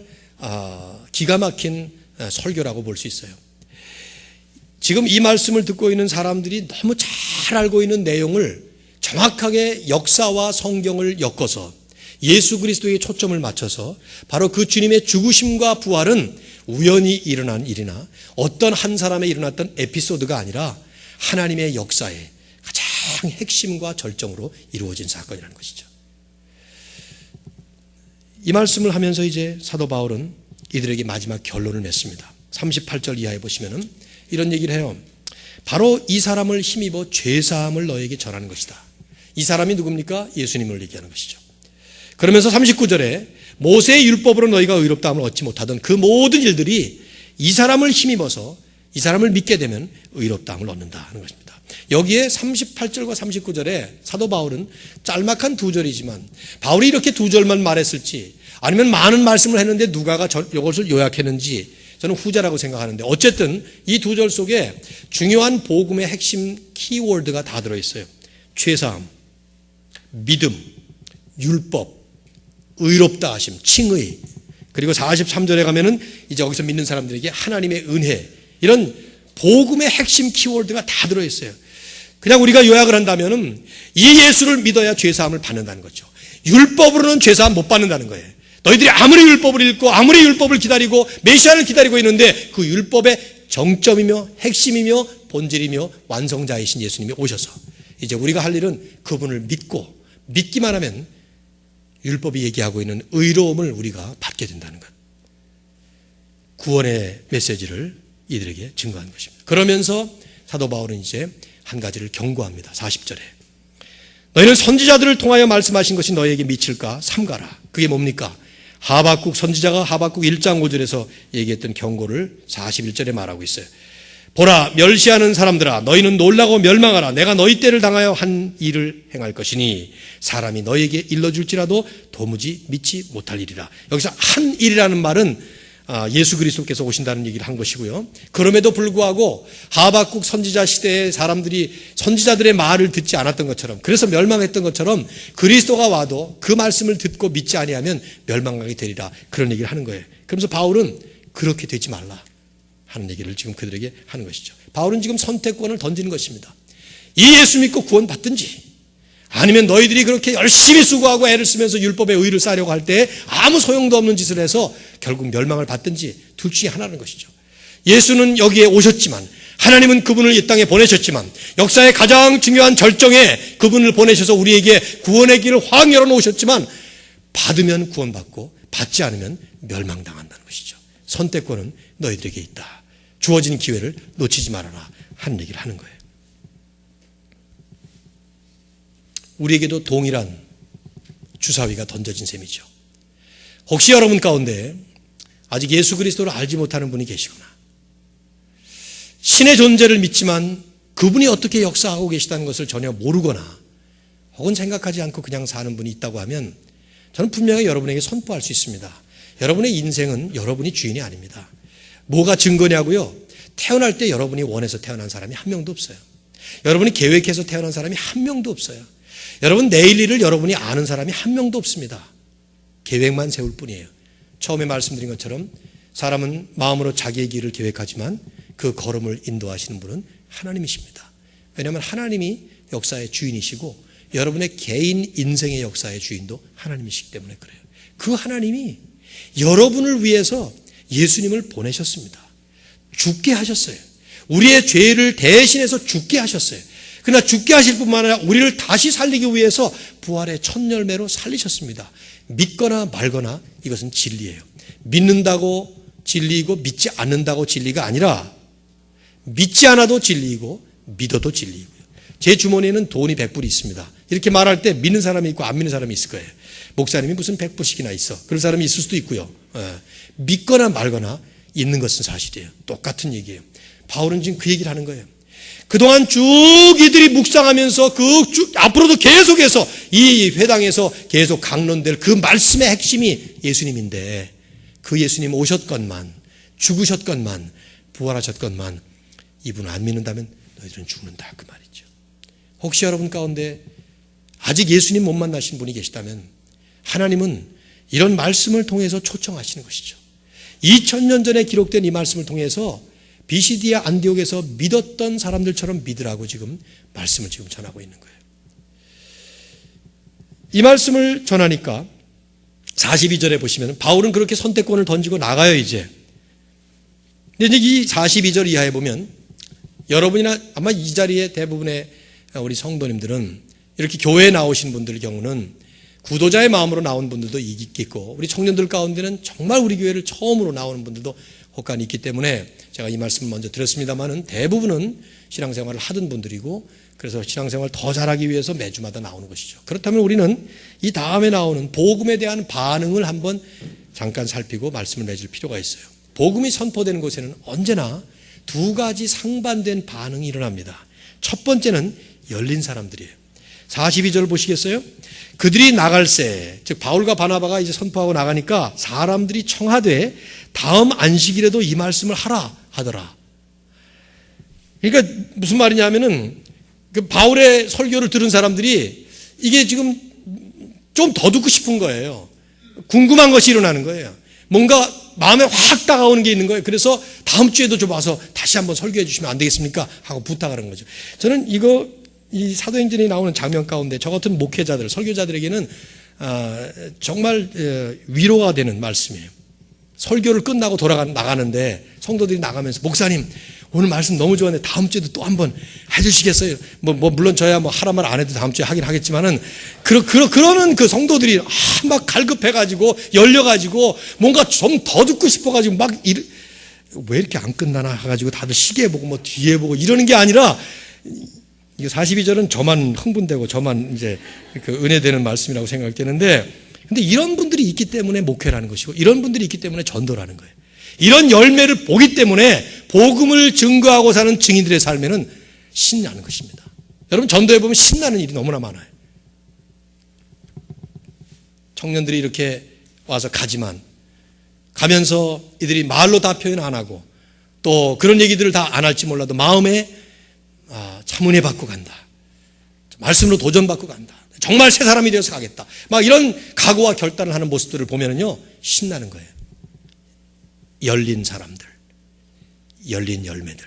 기가 막힌 설교라고 볼 수 있어요. 지금 이 말씀을 듣고 있는 사람들이 너무 잘 알고 있는 내용을 정확하게 역사와 성경을 엮어서 예수 그리스도에 초점을 맞춰서 바로 그 주님의 죽으심과 부활은 우연히 일어난 일이나 어떤 한 사람에 일어났던 에피소드가 아니라 하나님의 역사의 가장 핵심과 절정으로 이루어진 사건이라는 것이죠. 이 말씀을 하면서 이제 사도 바울은 이들에게 마지막 결론을 맺습니다. 38절 이하에 보시면은 이런 얘기를 해요. 바로 이 사람을 힘입어 죄사함을 너에게 전하는 것이다. 이 사람이 누굽니까? 예수님을 얘기하는 것이죠. 그러면서 39절에 모세의 율법으로 너희가 의롭다함을 얻지 못하던 그 모든 일들이 이 사람을 힘입어서 이 사람을 믿게 되면 의롭다함을 얻는다 하는 것입니다. 여기에 38절과 39절에 사도 바울은 짤막한 두 절이지만 바울이 이렇게 두 절만 말했을지 아니면 많은 말씀을 했는데 누가가 이것을 요약했는지 저는 후자라고 생각하는데 어쨌든 이 두 절 속에 중요한 복음의 핵심 키워드가 다 들어있어요. 죄사함, 믿음, 율법, 의롭다 하심, 칭의, 그리고 43절에 가면은 이제 여기서 믿는 사람들에게 하나님의 은혜, 이런 복음의 핵심 키워드가 다 들어있어요. 그냥 우리가 요약을 한다면은 이 예수를 믿어야 죄사함을 받는다는 거죠. 율법으로는 죄사함 못 받는다는 거예요. 너희들이 아무리 율법을 읽고 아무리 율법을 기다리고 메시아를 기다리고 있는데 그 율법의 정점이며 핵심이며 본질이며 완성자이신 예수님이 오셔서 이제 우리가 할 일은 그분을 믿고 믿기만 하면 율법이 얘기하고 있는 의로움을 우리가 받게 된다는 것. 구원의 메시지를 이들에게 증거한 것입니다. 그러면서 사도 바울은 이제 한 가지를 경고합니다. 40절에 너희는 선지자들을 통하여 말씀하신 것이 너희에게 미칠까 삼가라. 그게 뭡니까? 하박국 선지자가 하박국 1장 5절에서 얘기했던 경고를 41절에 말하고 있어요. 보라 멸시하는 사람들아 너희는 놀라고 멸망하라. 내가 너희 때를 당하여 한 일을 행할 것이니 사람이 너희에게 일러줄지라도 도무지 믿지 못할 일이라. 여기서 한 일이라는 말은 예수 그리스도께서 오신다는 얘기를 한 것이고요. 그럼에도 불구하고 하박국 선지자 시대에 사람들이 선지자들의 말을 듣지 않았던 것처럼 그래서 멸망했던 것처럼 그리스도가 와도 그 말씀을 듣고 믿지 아니하면 멸망하게 되리라. 그런 얘기를 하는 거예요. 그러면서 바울은 그렇게 되지 말라 하는 얘기를 지금 그들에게 하는 것이죠. 바울은 지금 선택권을 던지는 것입니다. 이 예수 믿고 구원 받든지 아니면 너희들이 그렇게 열심히 수고하고 애를 쓰면서 율법의 의를 쌓으려고 할 때 아무 소용도 없는 짓을 해서 결국 멸망을 받든지 둘 중에 하나는 것이죠. 예수는 여기에 오셨지만 하나님은 그분을 이 땅에 보내셨지만 역사의 가장 중요한 절정에 그분을 보내셔서 우리에게 구원의 길을 확 열어놓으셨지만 받으면 구원받고 받지 않으면 멸망당한다는 것이죠. 선택권은 너희들에게 있다. 주어진 기회를 놓치지 말아라 하는 얘기를 하는 거예요. 우리에게도 동일한 주사위가 던져진 셈이죠. 혹시 여러분 가운데 아직 예수 그리스도를 알지 못하는 분이 계시거나 신의 존재를 믿지만 그분이 어떻게 역사하고 계시다는 것을 전혀 모르거나 혹은 생각하지 않고 그냥 사는 분이 있다고 하면 저는 분명히 여러분에게 선포할 수 있습니다. 여러분의 인생은 여러분이 주인이 아닙니다. 뭐가 증거냐고요? 태어날 때 여러분이 원해서 태어난 사람이 한 명도 없어요. 여러분이 계획해서 태어난 사람이 한 명도 없어요. 여러분 내일 일을 여러분이 아는 사람이 한 명도 없습니다. 계획만 세울 뿐이에요. 처음에 말씀드린 것처럼 사람은 마음으로 자기의 길을 계획하지만 그 걸음을 인도하시는 분은 하나님이십니다. 왜냐하면 하나님이 역사의 주인이시고 여러분의 개인 인생의 역사의 주인도 하나님이시기 때문에 그래요. 그 하나님이 여러분을 위해서 예수님을 보내셨습니다. 죽게 하셨어요. 우리의 죄를 대신해서 죽게 하셨어요. 그러나 죽게 하실 뿐만 아니라 우리를 다시 살리기 위해서 부활의 첫 열매로 살리셨습니다. 믿거나 말거나 이것은 진리예요. 믿는다고 진리이고 믿지 않는다고 진리가 아니라 믿지 않아도 진리이고 믿어도 진리이고요. 제 주머니에는 돈이 100불이 있습니다. 이렇게 말할 때 믿는 사람이 있고 안 믿는 사람이 있을 거예요. 목사님이 무슨 100불씩이나 있어. 그런 사람이 있을 수도 있고요. 믿거나 말거나 있는 것은 사실이에요. 똑같은 얘기예요. 바울은 지금 그 얘기를 하는 거예요. 그동안 쭉 이들이 묵상하면서 앞으로도 계속해서 이 회당에서 계속 강론될 그 말씀의 핵심이 예수님인데 그 예수님 오셨건만 죽으셨건만 부활하셨건만 이분을 안 믿는다면 너희들은 죽는다 그 말이죠. 혹시 여러분 가운데 아직 예수님 못 만나신 분이 계시다면 하나님은 이런 말씀을 통해서 초청하시는 것이죠. 2000년 전에 기록된 이 말씀을 통해서 비시디아 안디옥에서 믿었던 사람들처럼 믿으라고 지금 말씀을 지금 전하고 있는 거예요. 이 말씀을 전하니까 42절에 보시면 바울은 그렇게 선택권을 던지고 나가요 이제. 근데 이 42절 이하에 보면 여러분이나 아마 이 자리에 대부분의 우리 성도님들은 이렇게 교회에 나오신 분들 경우는 구도자의 마음으로 나온 분들도 있겠고 우리 청년들 가운데는 정말 우리 교회를 처음으로 나오는 분들도 혹간 있기 때문에 제가 이 말씀을 먼저 드렸습니다만은 대부분은 신앙생활을 하던 분들이고 그래서 신앙생활을 더 잘하기 위해서 매주마다 나오는 것이죠. 그렇다면 우리는 이 다음에 나오는 복음에 대한 반응을 한번 잠깐 살피고 말씀을 맺을 필요가 있어요. 복음이 선포되는 곳에는 언제나 두 가지 상반된 반응이 일어납니다. 첫 번째는 열린 사람들이에요. 42절 보시겠어요? 그들이 나갈새, 즉 바울과 바나바가 이제 선포하고 나가니까 사람들이 청하되 다음 안식일에도 이 말씀을 하라 하더라. 그러니까 무슨 말이냐면은 그 바울의 설교를 들은 사람들이 이게 지금 좀 더 듣고 싶은 거예요. 궁금한 것이 일어나는 거예요. 뭔가 마음에 확 다가오는 게 있는 거예요. 그래서 다음 주에도 좀 와서 다시 한번 설교해 주시면 안 되겠습니까? 하고 부탁하는 거죠. 저는 이 사도행전에 나오는 장면 가운데 저 같은 목회자들, 설교자들에게는 정말 위로가 되는 말씀이에요. 설교를 끝나고 나가는데 성도들이 나가면서 목사님 오늘 말씀 너무 좋았는데 다음 주에도 또 한번 해주시겠어요? 물론 저야 하라 말 안 해도 다음 주에 하긴 하겠지만은 그러는 그 성도들이 막 갈급해가지고 열려가지고 뭔가 좀 더 듣고 싶어가지고 왜 이렇게 안 끝나나 해가지고 다들 시계 보고 뒤에 보고 이러는 게 아니라 이게 42절은 저만 흥분되고 저만 이제 그 은혜되는 말씀이라고 생각되는데 근데 이런 분들이 있기 때문에 목회라는 것이고 이런 분들이 있기 때문에 전도라는 거예요. 이런 열매를 보기 때문에 복음을 증거하고 사는 증인들의 삶에는 신나는 것입니다. 여러분 전도해 보면 신나는 일이 너무나 많아요. 청년들이 이렇게 와서 가지만 가면서 이들이 말로 다 표현 안 하고 또 그런 얘기들을 다 안 할지 몰라도 마음에 참 은혜 받고 간다. 말씀으로 도전받고 간다. 정말 새 사람이 되어서 가겠다. 이런 각오와 결단을 하는 모습들을 보면은요, 신나는 거예요. 열린 사람들, 열린 열매들.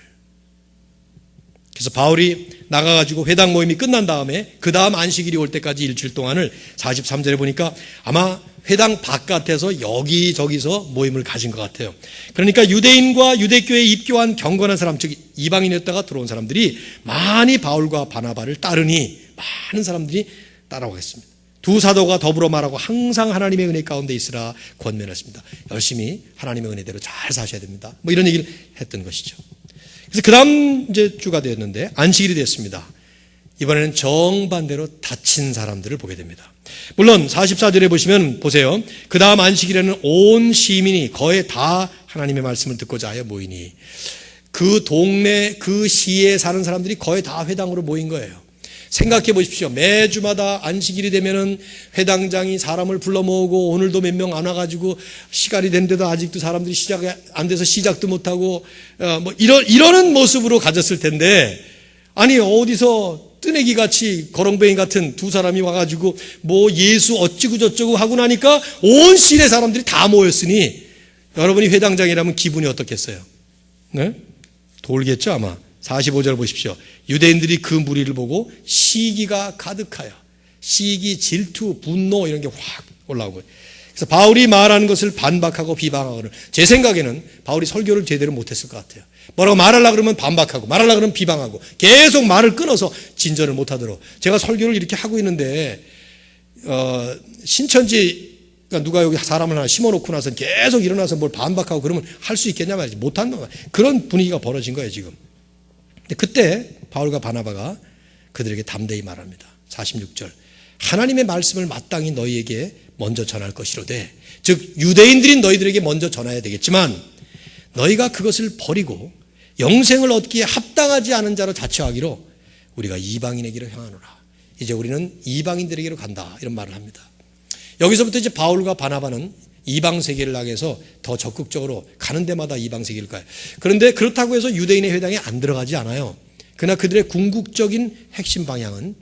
그래서 바울이 나가가지고 회당 모임이 끝난 다음에 그 다음 안식일이 올 때까지 일주일 동안을 43절에 보니까 아마 회당 바깥에서 여기저기서 모임을 가진 것 같아요. 그러니까 유대인과 유대교회에 입교한 경건한 사람, 즉 이방인이었다가 들어온 사람들이 많이 바울과 바나바를 따르니 많은 사람들이 따라오겠습니다. 두 사도가 더불어 말하고 항상 하나님의 은혜 가운데 있으라 권면했습니다. 열심히 하나님의 은혜대로 잘 사셔야 됩니다. 이런 얘기를 했던 것이죠. 그래서 그 다음 이제 주가 되었는데 안식일이 됐습니다. 이번에는 정반대로 다친 사람들을 보게 됩니다. 물론 44절에 보시면 보세요. 그 다음 안식일에는 온 시민이 거의 다 하나님의 말씀을 듣고자 하여 모이니 그 동네, 그 시에 사는 사람들이 거의 다 회당으로 모인 거예요. 생각해 보십시오. 매주마다 안식일이 되면은 회당장이 사람을 불러 모으고 오늘도 몇 명 안 와가지고 시간이 됐는데도 아직도 사람들이 시작 안 돼서 시작도 못하고 이러는 모습으로 가졌을 텐데, 아니 어디서 뜨내기 같이 거렁뱅이 같은 두 사람이 와가지고 뭐 예수 어찌고 저쩌고 하고 나니까 온 시내 사람들이 다 모였으니 여러분이 회당장이라면 기분이 어떻겠어요? 네? 돌겠죠 아마. 45절 보십시오. 유대인들이 그 무리를 보고 시기가 가득하여, 시기, 질투, 분노 이런 게 확 올라오고, 그래서 바울이 말하는 것을 반박하고 비방하고는, 제 생각에는 바울이 설교를 제대로 못했을 것 같아요. 뭐라고 말하려고 그러면 반박하고, 말하려고 그러면 비방하고, 계속 말을 끊어서 진전을 못하도록. 제가 설교를 이렇게 하고 있는데 신천지, 그러니까 누가 여기 사람을 하나 심어놓고 나서 계속 일어나서 뭘 반박하고 그러면 할 수 있겠냐 말이지. 못한다 말이야. 그런 분위기가 벌어진 거예요 지금. 근데 그때 바울과 바나바가 그들에게 담대히 말합니다. 46절. 하나님의 말씀을 마땅히 너희에게 먼저 전할 것이로되, 즉 유대인들인 너희들에게 먼저 전해야 되겠지만 너희가 그것을 버리고 영생을 얻기에 합당하지 않은 자로 자처하기로 우리가 이방인에게로 향하노라. 이제 우리는 이방인들에게로 간다, 이런 말을 합니다. 여기서부터 이제 바울과 바나바는 이방 세계를 향해서 더 적극적으로 가는 데마다 이방 세계를 가요. 그런데 그렇다고 해서 유대인의 회당에 안 들어가지 않아요. 그러나 그들의 궁극적인 핵심 방향은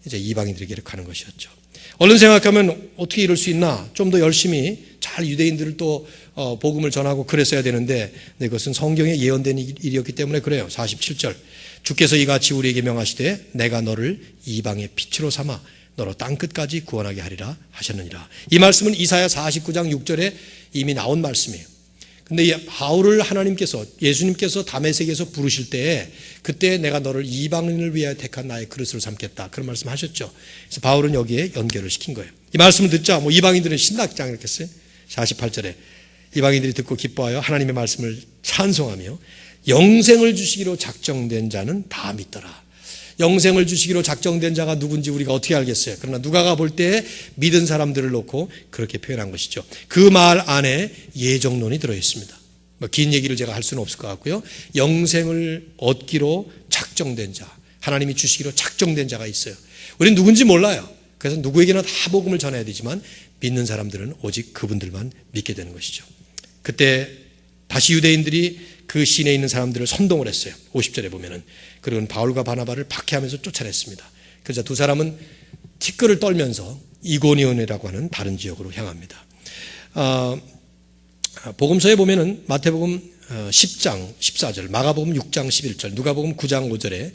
이제 이방인들에게 가는 것이었죠. 얼른 생각하면 어떻게 이럴 수 있나? 좀 더 열심히 잘 유대인들을 또 복음을 전하고 그랬어야 되는데, 그것은 성경에 예언된 일이었기 때문에 그래요. 47절. 주께서 이같이 우리에게 명하시되 내가 너를 이방의 빛으로 삼아 너로 땅끝까지 구원하게 하리라 하셨느니라. 이 말씀은 이사야 49장 6절에 이미 나온 말씀이에요. 근데 바울을 하나님께서, 예수님께서 다메섹에서 부르실 때에 그때 내가 너를 이방인을 위하여 택한 나의 그릇으로 삼겠다, 그런 말씀 하셨죠. 그래서 바울은 여기에 연결을 시킨 거예요. 이 말씀을 듣자 이방인들은 신났지 않겠어요? 48절에 이방인들이 듣고 기뻐하여 하나님의 말씀을 찬송하며 영생을 주시기로 작정된 자는 다 믿더라. 영생을 주시기로 작정된 자가 누군지 우리가 어떻게 알겠어요? 그러나 누가가 볼 때 믿은 사람들을 놓고 그렇게 표현한 것이죠. 그 말 안에 예정론이 들어있습니다. 긴 얘기를 제가 할 수는 없을 것 같고요. 영생을 얻기로 작정된 자, 하나님이 주시기로 작정된 자가 있어요. 우리는 누군지 몰라요. 그래서 누구에게나 다 복음을 전해야 되지만 믿는 사람들은 오직 그분들만 믿게 되는 것이죠. 그때 다시 유대인들이 그 시내에 있는 사람들을 선동을 했어요. 50절에 보면은. 그리고 바울과 바나바를 박해하면서 쫓아냈습니다. 그래서 두 사람은 티끌을 떨면서 이고니온이라고 하는 다른 지역으로 향합니다. 복음서에 보면은 마태복음 10장 14절, 마가복음 6장 11절, 누가복음 9장 5절에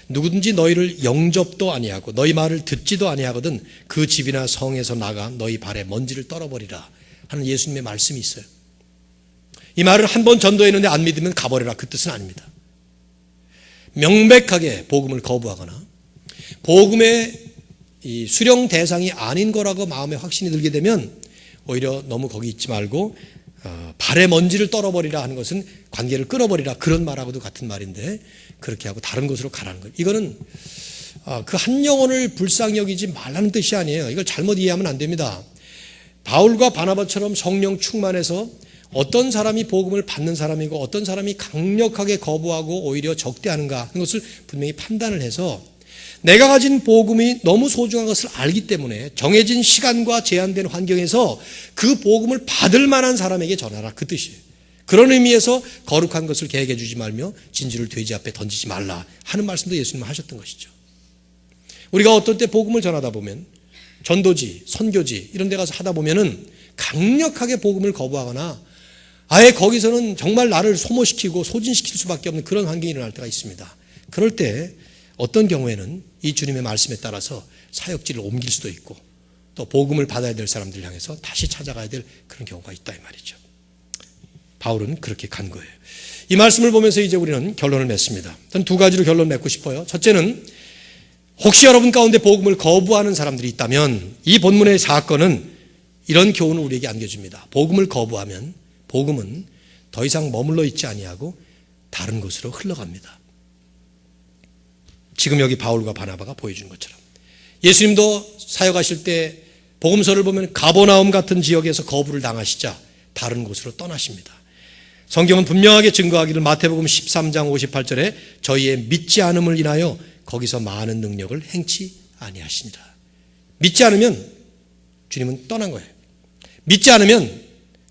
누구든지 너희를 영접도 아니하고 너희 말을 듣지도 아니하거든 그 집이나 성에서 나가 너희 발에 먼지를 떨어버리라 하는 예수님의 말씀이 있어요. 이 말을 한 번 전도했는데 안 믿으면 가버려라, 그 뜻은 아닙니다. 명백하게 복음을 거부하거나 복음의 이 수령 대상이 아닌 거라고 마음에 확신이 들게 되면 오히려 너무 거기 있지 말고 발에 먼지를 떨어버리라 하는 것은 관계를 끊어버리라, 그런 말하고도 같은 말인데 그렇게 하고 다른 곳으로 가라는 거예요. 이거는 그 한 영혼을 불쌍히 여기지 말라는 뜻이 아니에요. 이걸 잘못 이해하면 안 됩니다. 바울과 바나바처럼 성령 충만해서 어떤 사람이 복음을 받는 사람이고 어떤 사람이 강력하게 거부하고 오히려 적대하는가 하는 것을 분명히 판단을 해서 내가 가진 복음이 너무 소중한 것을 알기 때문에 정해진 시간과 제한된 환경에서 그 복음을 받을 만한 사람에게 전하라, 그 뜻이에요. 그런 의미에서 거룩한 것을 계획해 주지 말며 진주를 돼지 앞에 던지지 말라 하는 말씀도 예수님은 하셨던 것이죠. 우리가 어떤 때 복음을 전하다 보면 전도지, 선교지 이런 데 가서 하다 보면은 강력하게 복음을 거부하거나 아예 거기서는 정말 나를 소모시키고 소진시킬 수밖에 없는 그런 환경이 일어날 때가 있습니다. 그럴 때 어떤 경우에는 이 주님의 말씀에 따라서 사역지를 옮길 수도 있고 또 복음을 받아야 될 사람들 향해서 다시 찾아가야 될 그런 경우가 있다, 이 말이죠. 바울은 그렇게 간 거예요. 이 말씀을 보면서 이제 우리는 결론을 맺습니다. 저는 두 가지로 결론을 맺고 싶어요. 첫째는 혹시 여러분 가운데 복음을 거부하는 사람들이 있다면 이 본문의 사건은 이런 교훈을 우리에게 안겨줍니다. 복음을 거부하면 복음은 더 이상 머물러 있지 아니하고 다른 곳으로 흘러갑니다. 지금 여기 바울과 바나바가 보여준 것처럼 예수님도 사역하실 때 복음서를 보면 가버나움 같은 지역에서 거부를 당하시자 다른 곳으로 떠나십니다. 성경은 분명하게 증거하기를 마태복음 13장 58절에 저희의 믿지 않음을 인하여 거기서 많은 능력을 행치 아니하시니라. 믿지 않으면 주님은 떠난 거예요. 믿지 않으면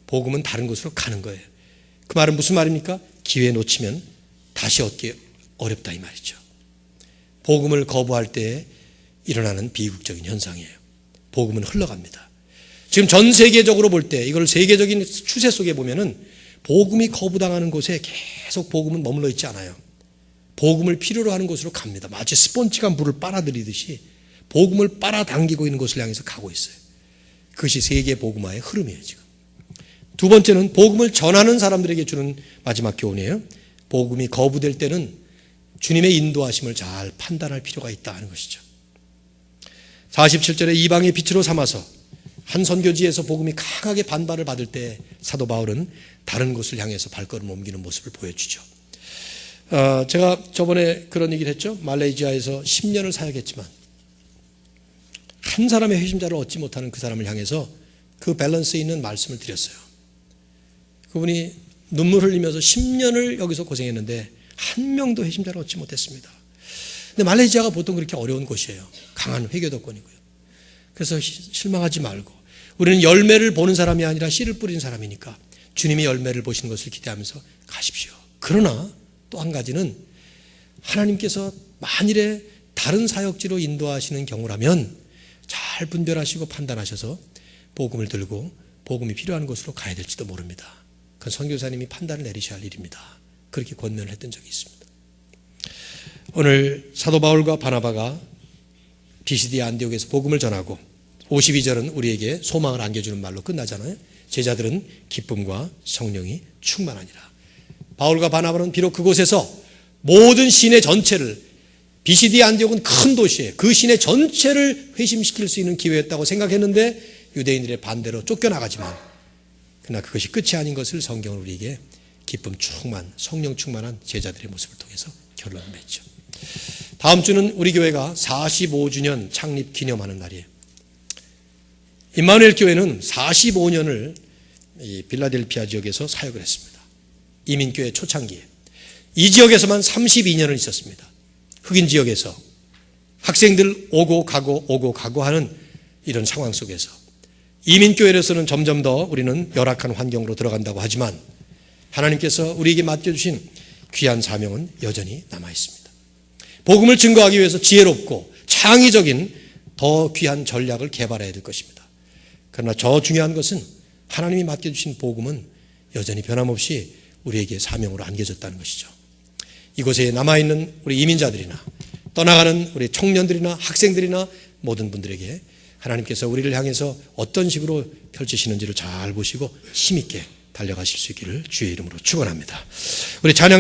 복음은 다른 곳으로 가는 거예요. 그 말은 무슨 말입니까? 기회 놓치면 다시 얻기 어렵다 이 말이죠. 복음을 거부할 때 일어나는 비극적인 현상이에요. 복음은 흘러갑니다. 지금 전 세계적으로 볼 때 이걸 세계적인 추세 속에 보면은 복음이 거부당하는 곳에 계속 복음은 머물러 있지 않아요. 복음을 필요로 하는 곳으로 갑니다. 마치 스폰지가 물을 빨아들이듯이 복음을 빨아당기고 있는 곳을 향해서 가고 있어요. 그것이 세계 복음화의 흐름이에요, 지금. 두 번째는 복음을 전하는 사람들에게 주는 마지막 교훈이에요. 복음이 거부될 때는 주님의 인도하심을 잘 판단할 필요가 있다 하는 것이죠. 47절에 이방의 빛으로 삼아서 한 선교지에서 복음이 강하게 반발을 받을 때 사도 바울은 다른 곳을 향해서 발걸음 옮기는 모습을 보여주죠. 제가 저번에 그런 얘기를 했죠. 말레이시아에서 10년을 사역했지만 한 사람의 회심자를 얻지 못하는 그 사람을 향해서 그 밸런스 있는 말씀을 드렸어요. 그분이 눈물 흘리면서 10년을 여기서 고생했는데 한 명도 회심자를 얻지 못했습니다. 근데 말레이시아가 보통 그렇게 어려운 곳이에요. 강한 회교도권이고요. 그래서 실망하지 말고 우리는 열매를 보는 사람이 아니라 씨를 뿌리는 사람이니까 주님이 열매를 보시는 것을 기대하면서 가십시오. 그러나 또 한 가지는 하나님께서 만일에 다른 사역지로 인도하시는 경우라면 잘 분별하시고 판단하셔서 복음을 들고 복음이 필요한 곳으로 가야 될지도 모릅니다. 그건 선교사님이 판단을 내리셔야 할 일입니다. 그렇게 권면을 했던 적이 있습니다. 오늘 사도 바울과 바나바가 비시디아 안디옥에서 복음을 전하고 52절은 우리에게 소망을 안겨주는 말로 끝나잖아요. 제자들은 기쁨과 성령이 충만하니라. 바울과 바나바는 비록 그곳에서 모든 시내 전체를, 비시디아 안디옥은 큰 도시예요. 그 시내 전체를 회심시킬 수 있는 기회였다고 생각했는데 유대인들의 반대로 쫓겨나가지만 그러나 그것이 끝이 아닌 것을 성경은 우리에게 기쁨 충만, 성령 충만한 제자들의 모습을 통해서 결론을 맺죠. 다음 주는 우리 교회가 45주년 창립 기념하는 날이에요. 임마누엘 교회는 45년을 이 빌라델피아 지역에서 사역을 했습니다. 이민교회 초창기에. 이 지역에서만 32년을 있었습니다. 흑인 지역에서 학생들 오고 가고 하는 이런 상황 속에서 이민교회로서는 점점 더 우리는 열악한 환경으로 들어간다고 하지만 하나님께서 우리에게 맡겨주신 귀한 사명은 여전히 남아있습니다. 복음을 증거하기 위해서 지혜롭고 창의적인 더 귀한 전략을 개발해야 될 것입니다. 그러나 더 중요한 것은 하나님이 맡겨주신 복음은 여전히 변함없이 우리에게 사명으로 안겨졌다는 것이죠. 이곳에 남아있는 우리 이민자들이나 떠나가는 우리 청년들이나 학생들이나 모든 분들에게 하나님께서 우리를 향해서 어떤 식으로 펼치시는지를 잘 보시고 힘있게 달려가실 수 있기를 주의 이름으로 축원합니다. 우리 찬양